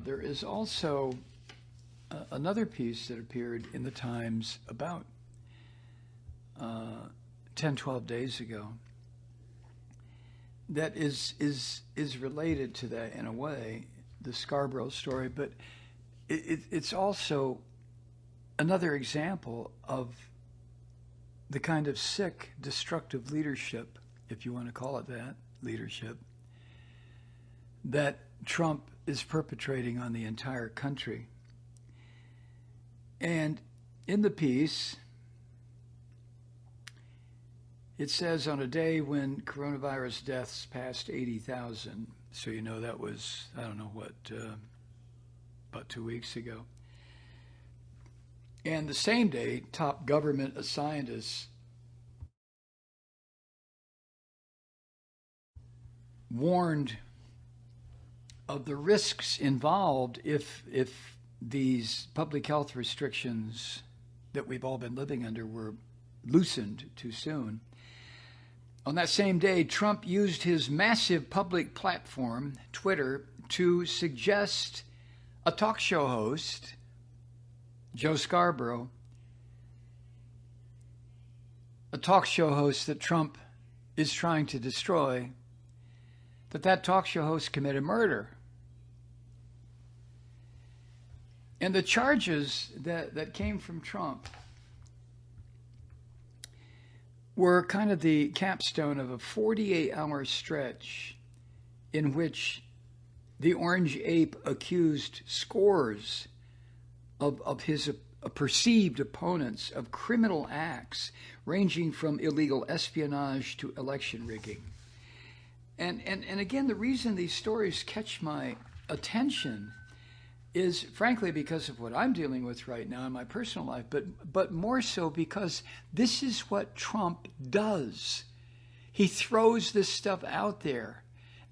there is also another piece that appeared in the Times about 10, 12 days ago that is related to that in a way, the Scarborough story, but it's also another example of the kind of sick, destructive leadership, if you want to call it that, leadership, that Trump is perpetrating on the entire country. And in the piece, it says on a day when coronavirus deaths passed 80,000, so you know that was, I don't know what, about 2 weeks ago. And the same day, top government scientists warned of the risks involved if these public health restrictions that we've all been living under were loosened too soon. On that same day, Trump used his massive public platform, Twitter, to suggest a talk show host, Joe Scarborough, a talk show host that Trump is trying to destroy, that talk show host committed murder. And the charges that came from Trump were kind of the capstone of a 48-hour stretch in which the Orange Ape accused scores of his perceived opponents of criminal acts ranging from illegal espionage to election rigging. And again, the reason these stories catch my attention is frankly because of what I'm dealing with right now in my personal life, but more so because this is what Trump does. He throws this stuff out there.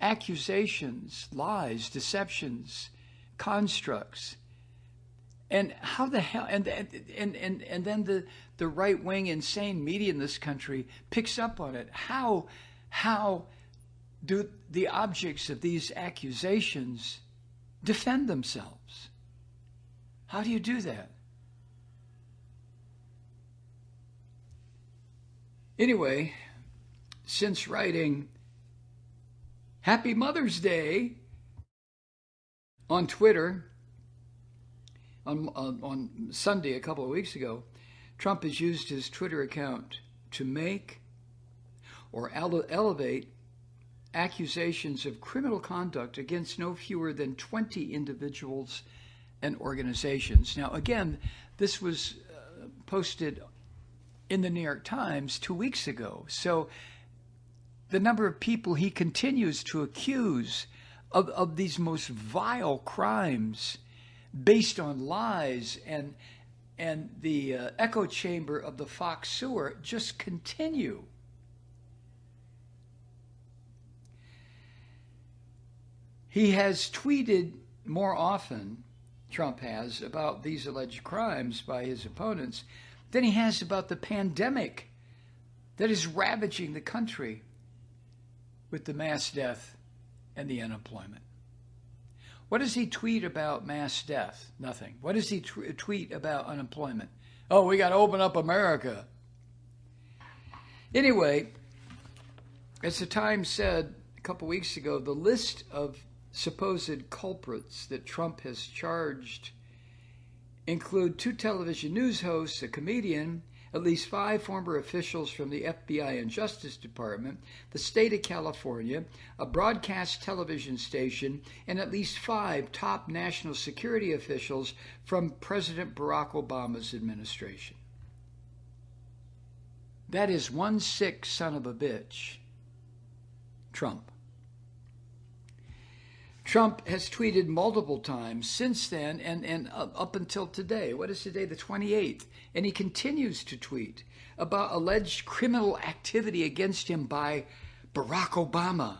Accusations, lies, deceptions, constructs. And how the hell, and then the right-wing insane media in this country picks up on it. How do the objects of these accusations defend themselves? How do you do that? Anyway, since writing Happy Mother's Day on Twitter on Sunday a couple of weeks ago, Trump has used his Twitter account to make or elevate accusations of criminal conduct against no fewer than 20 individuals and organizations. Now, again, this was posted in the New York Times 2 weeks ago. So the number of people he continues to accuse of these most vile crimes based on lies and the echo chamber of the Fox sewer just continue. He has tweeted more often, Trump has, about these alleged crimes by his opponents than he has about the pandemic that is ravaging the country with the mass death and the unemployment. What does he tweet about mass death? Nothing. What does he tweet about unemployment? Oh, we got to open up America. Anyway, as the Times said a couple weeks ago, the list of supposed culprits that Trump has charged include 2 television news hosts, a comedian, at least 5 former officials from the FBI and Justice Department, the state of California, a broadcast television station, and at least 5 top national security officials from President Barack Obama's administration. That is one sick son of a bitch, Trump. Trump has tweeted multiple times since then and up until today. What is today? The 28th. And he continues to tweet about alleged criminal activity against him by Barack Obama.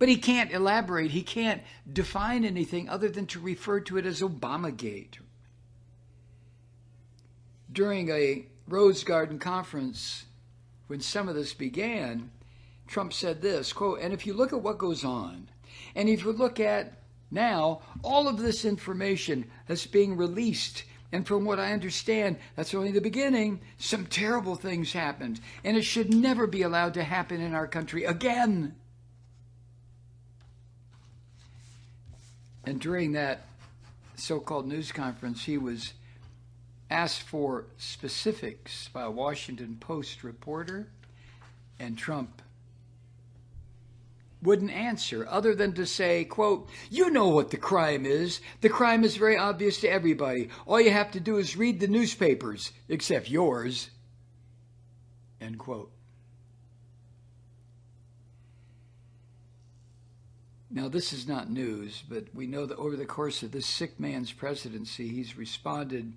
But he can't elaborate. He can't define anything other than to refer to it as Obamagate. During a Rose Garden conference, when some of this began, Trump said this, quote, "And if you look at what goes on, and if you look at Now, all of this information is being released. And from what I understand, that's only the beginning. Some terrible things happened. And it should never be allowed to happen in our country again. And during that so-called news conference, he was asked for specifics by a Washington Post reporter, and Trump wouldn't answer other than to say, quote, "You know what the crime is. The crime is very obvious to everybody. All you have to do is read the newspapers, except yours," end quote. Now, this is not news, but we know that over the course of this sick man's presidency, he's responded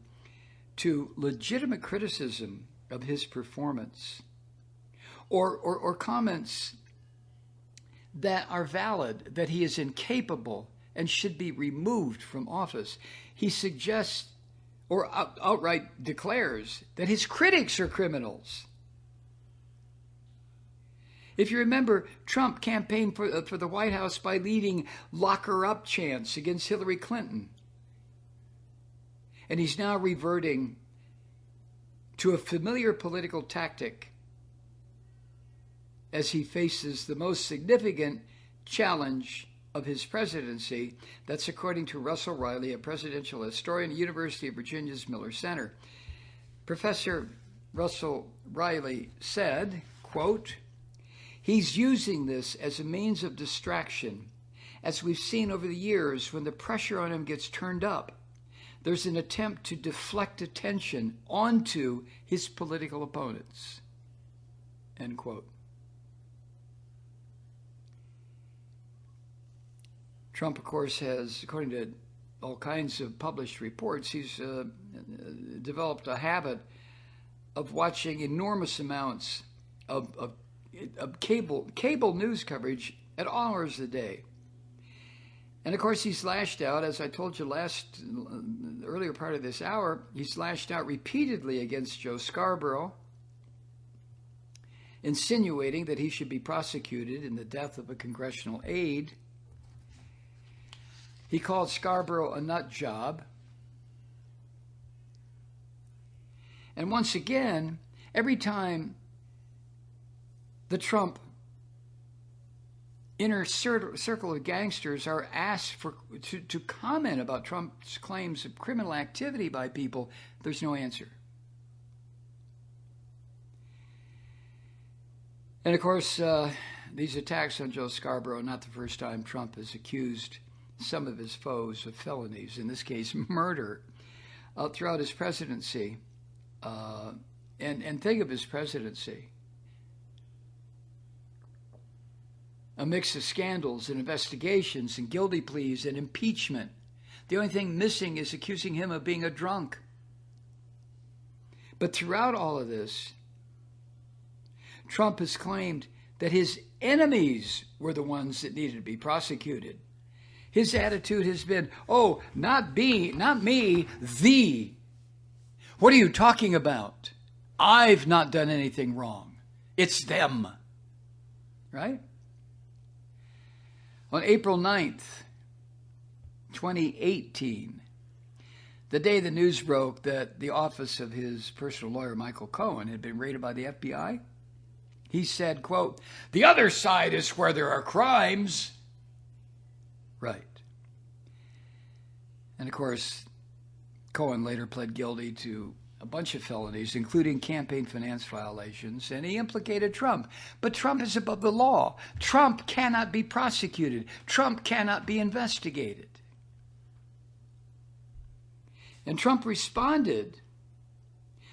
to legitimate criticism of his performance or comments that are valid, that he is incapable and should be removed from office. He suggests or outright declares that his critics are criminals. If you remember, Trump campaigned for the White House by leading lock her up chants against Hillary Clinton. And he's now reverting to a familiar political tactic as he faces the most significant challenge of his presidency. That's according to Russell Riley, a presidential historian at the University of Virginia's Miller Center. Professor Russell Riley said, quote, "He's using this as a means of distraction. As we've seen over the years, when the pressure on him gets turned up, there's an attempt to deflect attention onto his political opponents," end quote. Trump, of course, has, according to all kinds of published reports, he's developed a habit of watching enormous amounts of cable news coverage at all hours of the day. And of course, he's lashed out, as I told you the earlier part of this hour, he's lashed out repeatedly against Joe Scarborough, insinuating that he should be prosecuted in the death of a congressional aide. He called Scarborough a nut job. And once again, every time the Trump inner circle of gangsters are asked to comment about Trump's claims of criminal activity by people, there's no answer. And of course, these attacks on Joe Scarborough are not the first time Trump has accused some of his foes of felonies, in this case murder, throughout his presidency. And think of his presidency. A mix of scandals and investigations and guilty pleas and impeachment. The only thing missing is accusing him of being a drunk. But throughout all of this, Trump has claimed that his enemies were the ones that needed to be prosecuted. His attitude has been, "Oh, not me, thee. What are you talking about? I've not done anything wrong. It's them." Right? On April 9th, 2018, the day the news broke that the office of his personal lawyer, Michael Cohen, had been raided by the FBI, he said, quote, "The other side is where there are crimes." Right. And of course, Cohen later pled guilty to a bunch of felonies, including campaign finance violations, and he implicated Trump. But Trump is above the law. Trump cannot be prosecuted. Trump cannot be investigated. And Trump responded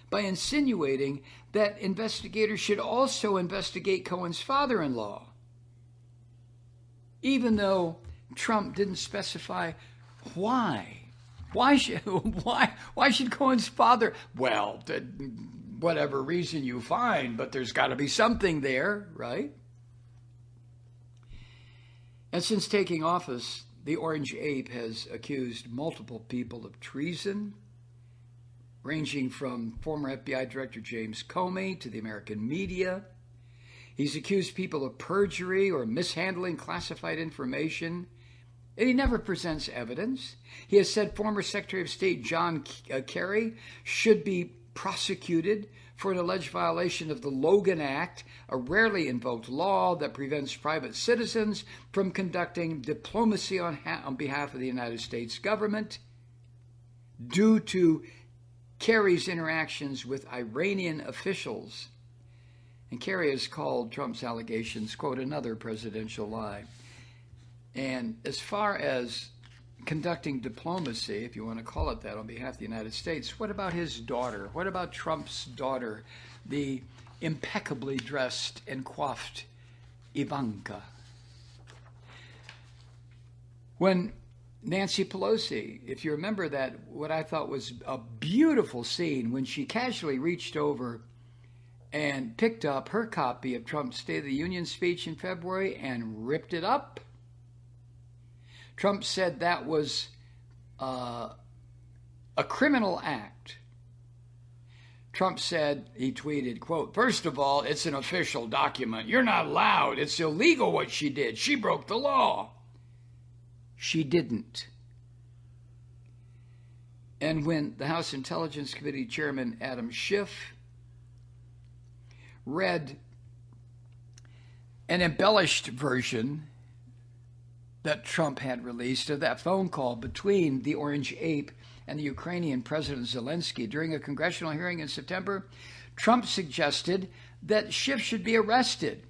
by insinuating that investigators should also investigate Cohen's father-in-law, even though Trump didn't specify why. Why should Cohen's father? Well, whatever reason you find, but there's got to be something there, right? And since taking office, the Orange Ape has accused multiple people of treason, ranging from former FBI Director James Comey to the American media. He's accused people of perjury or mishandling classified information And he never presents evidence. He has said former Secretary of State John Kerry should be prosecuted for an alleged violation of the Logan Act, a rarely invoked law that prevents private citizens from conducting diplomacy on behalf of the United States government due to Kerry's interactions with Iranian officials. And Kerry has called Trump's allegations, quote, another presidential lie. And as far as conducting diplomacy, if you want to call it that, on behalf of the United States, what about his daughter? What about Trump's daughter, the impeccably dressed and coiffed Ivanka? When Nancy Pelosi, if you remember that, what I thought was a beautiful scene when she casually reached over and picked up her copy of Trump's State of the Union speech in February and ripped it up. Trump said that was a criminal act. Trump said, he tweeted, quote, first of all, it's an official document. You're not allowed. It's illegal what she did. She broke the law. She didn't. And when the House Intelligence Committee Chairman Adam Schiff read an embellished version that Trump had released of that phone call between the Orange Ape and the Ukrainian President Zelensky during a congressional hearing in September, Trump suggested that Schiff should be arrested.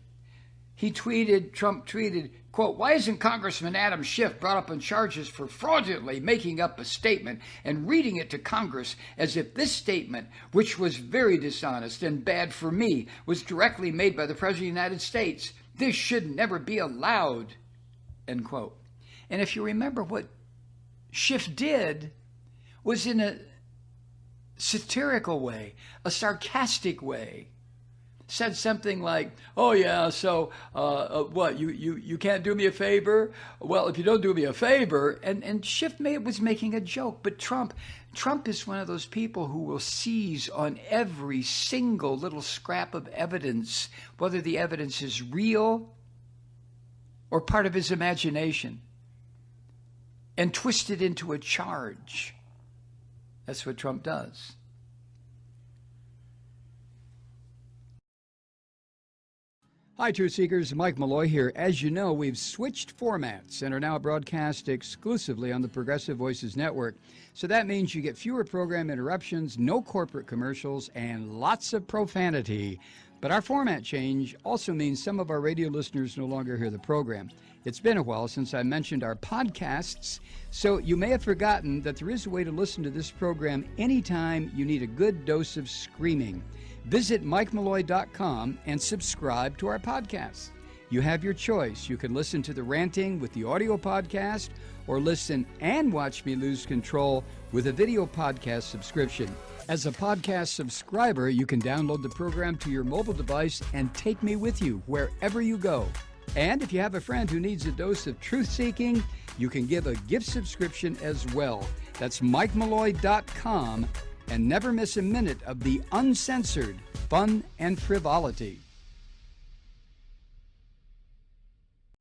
Trump tweeted, quote, why isn't Congressman Adam Schiff brought up on charges for fraudulently making up a statement and reading it to Congress as if this statement, which was very dishonest and bad for me, was directly made by the President of the United States? This should never be allowed, end quote. And if you remember, what Schiff did was in a satirical way, a sarcastic way. Said something like, oh yeah, so what, you can't do me a favor? Well, if you don't do me a favor, and Schiff was making a joke, but Trump is one of those people who will seize on every single little scrap of evidence, whether the evidence is real or part of his imagination, and twist it into a charge. That's what Trump does. Hi, Truth Seekers. Mike Malloy here. As you know, we've switched formats and are now broadcast exclusively on the Progressive Voices Network. So that means you get fewer program interruptions, no corporate commercials, and lots of profanity. But our format change also means some of our radio listeners no longer hear the program. It's been a while since I mentioned our podcasts, so you may have forgotten that there is a way to listen to this program anytime you need a good dose of screaming. Visit MikeMalloy.com and subscribe to our podcasts. You have your choice. You can listen to The Ranting with the audio podcast, or listen and watch me lose control with a video podcast subscription. As a podcast subscriber, you can download the program to your mobile device and take me with you wherever you go. And if you have a friend who needs a dose of truth-seeking, you can give a gift subscription as well. That's MikeMalloy.com. And never miss a minute of the uncensored fun and frivolity.